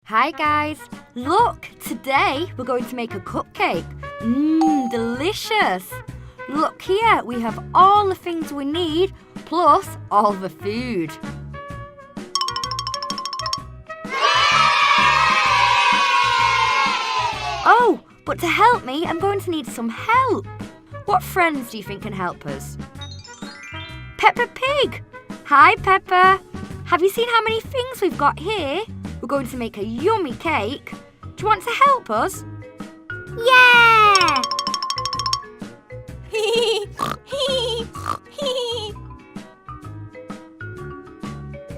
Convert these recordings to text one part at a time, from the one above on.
Hi guys, look, today we're going to make a cupcake. Delicious. Look here, we have all the things we need, plus all the food. Oh, but to help me, I'm going to need some help. What friends do you think can help us? Peppa Pig. Hi Peppa. Have you seen how many things we've got here? We're going to make a yummy cake. Do you want to help us? Yeah!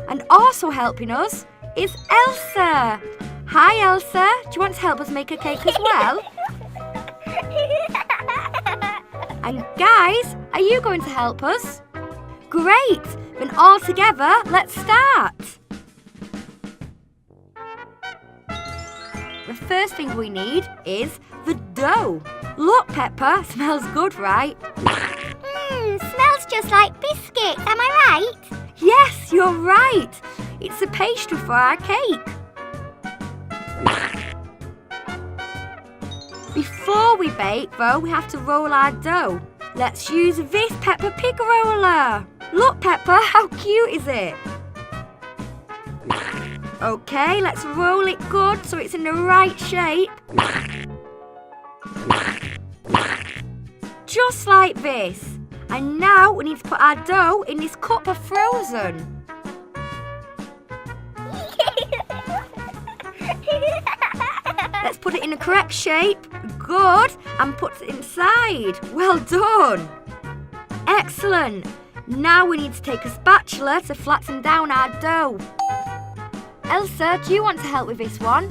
And also helping us is Elsa. Hi Elsa, do you want to help us make a cake as well? And guys, are you going to help us? Great! Then all together, let's start. The first thing we need is the dough. Look, Peppa, smells good, right? Smells just like biscuits, am I right? Yes, you're right. It's a pastry for our cake. Before we bake, though, we have to roll our dough. Let's use this Peppa Pig roller. Look, Peppa, how cute is it? Okay, let's roll it good so it's in the right shape. Just like this. And now we need to put our dough in this cup of frozen. Let's put it in the correct shape. Good. And put it inside. Well done. Excellent. Now we need to take a spatula to flatten down our dough. Elsa, do you want to help with this one?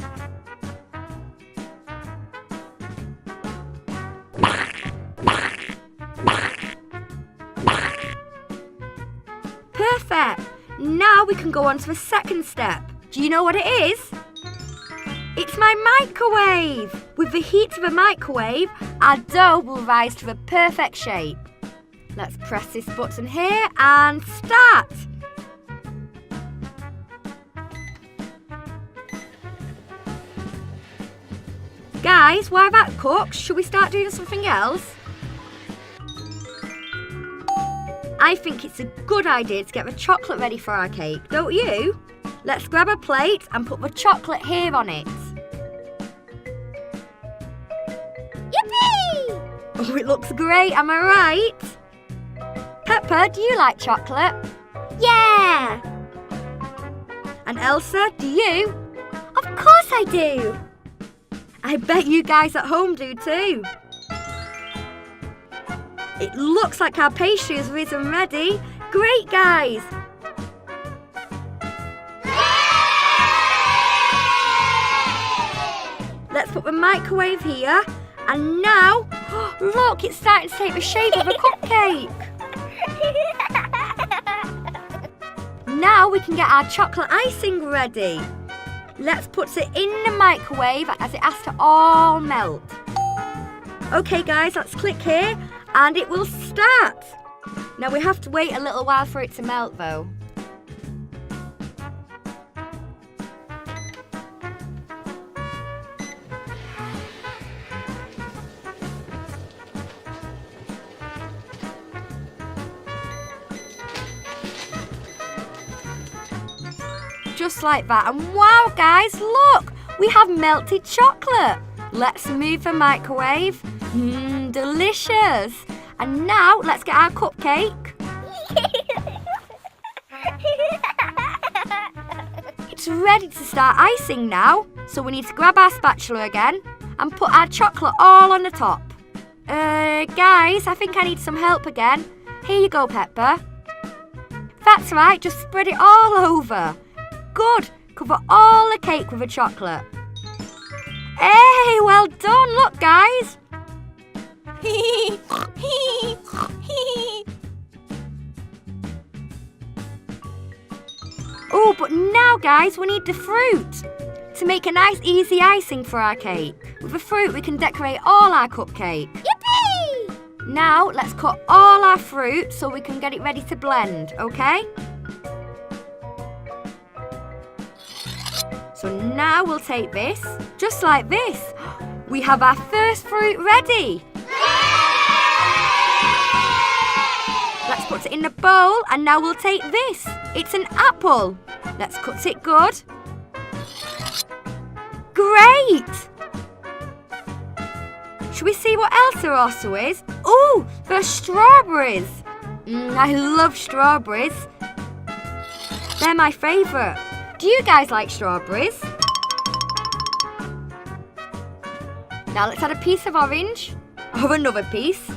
Perfect. Now we can go on to the second step. Do you know what it is? It's my microwave. With the heat of a microwave, our dough will rise to the perfect shape. Let's press this button here and start. Guys, while that cooks, should we start doing something else? I think it's a good idea to get the chocolate ready for our cake, don't you? Let's grab a plate and put the chocolate here on it. Yippee! Oh, it looks great, am I right? Peppa, do you like chocolate? Yeah! And Elsa, do you? Of course I do! I bet you guys at home do too. It looks like our pastry is risen ready. Great, guys! Let's put the microwave here. And now, look, it's starting to take the shape of a cupcake. Now we can get our chocolate icing ready. Let's put it in the microwave as it has to all melt. Okay guys, let's click here and it will start. Now we have to wait a little while for it to melt though. Just like that. And wow, guys, look! We have melted chocolate. Let's move the microwave. Delicious. And now, let's get our cupcake. It's ready to start icing now. So we need to grab our spatula again and put our chocolate all on the top. Guys, I think I need some help again. Here you go, Peppa. That's right, just spread it all over. Good. Cover all the cake with the chocolate. Hey, well done. Look, guys. Oh, but now, guys, we need the fruit to make a nice, easy icing for our cake. With the fruit, we can decorate all our cupcake. Yippee! Now, let's cut all our fruit so we can get it ready to blend, okay? So now we'll take this, just like this. We have our first fruit ready. Let's put it in the bowl and now we'll take this. It's an apple. Let's cut it good. Great! Should we see what Elsa also is? Ooh, there's strawberries. I love strawberries. They're my favourite. Do you guys like strawberries? Now let's add a piece of orange, or another piece.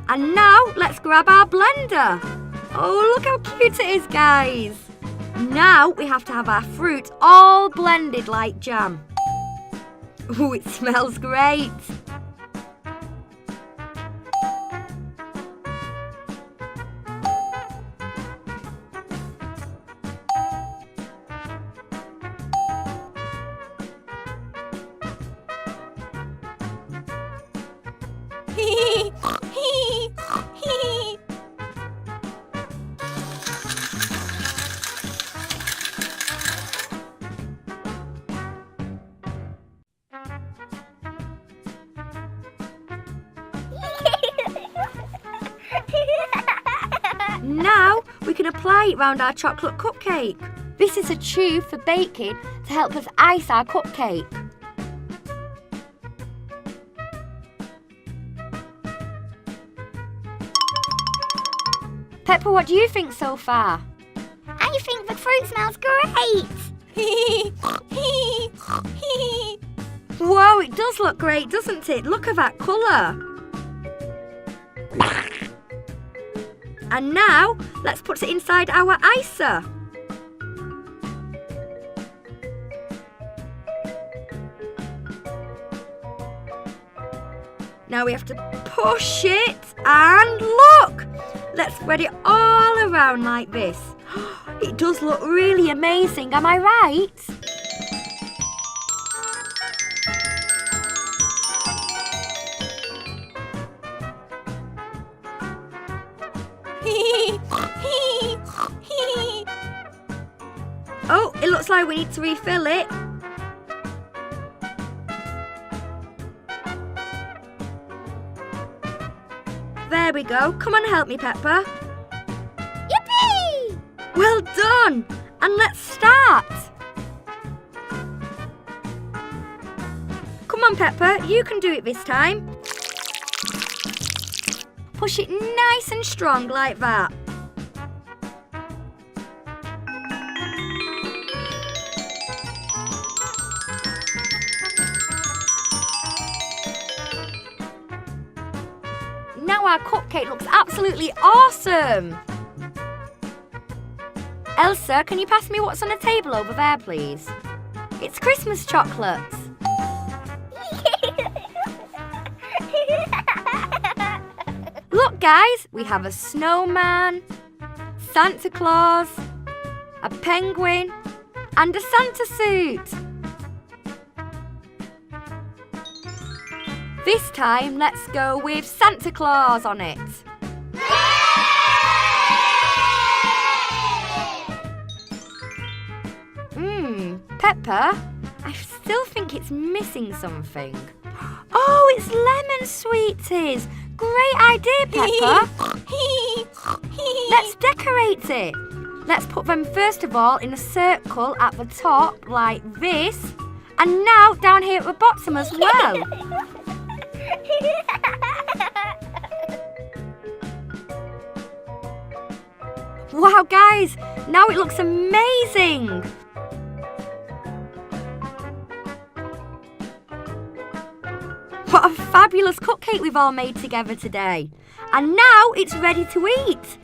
And now let's grab our blender. Oh, look how cute it is, guys. Now we have to have our fruit all blended like jam. Ooh, it smells great. Now we can apply it round our chocolate cupcake. This is a tube for baking to help us ice our cupcake. Peppa, what do you think so far? I think the fruit smells great. Whoa, it does look great, doesn't it? Look at that colour. And now, let's put it inside our icer. Now we have to push it and look! Let's spread it all around like this. It does look really amazing, am I right? Oh, it looks like we need to refill it. There we go. Come on, help me, Peppa. Yippee! Well done! And let's start. Come on, Peppa, you can do it this time. Push it nice and strong like that. Now our cupcake looks absolutely awesome. Elsa, can you pass me what's on the table over there, please? It's Christmas chocolates. Look, guys, we have a snowman, Santa Claus, a penguin, and a Santa suit. This time, let's go with Santa Claus on it. Peppa, I still think it's missing something. Oh, it's lemon sweeties. Great idea, Peppa. Let's decorate it. Let's put them first of all in a circle at the top like this. And now down here at the bottom as well. Wow, guys, now it looks amazing. What a fabulous cupcake we've all made together today. And now it's ready to eat.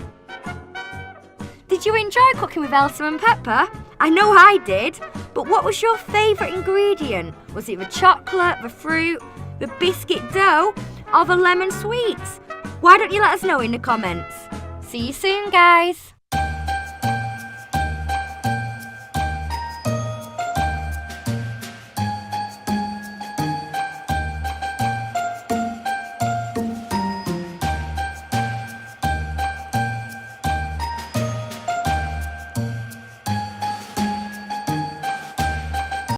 Did you enjoy cooking with Elsa and Peppa? I know I did. But what was your favourite ingredient? Was it the chocolate, the fruit, the biscuit dough, or the lemon sweets? Why don't you let us know in the comments? See you soon, guys.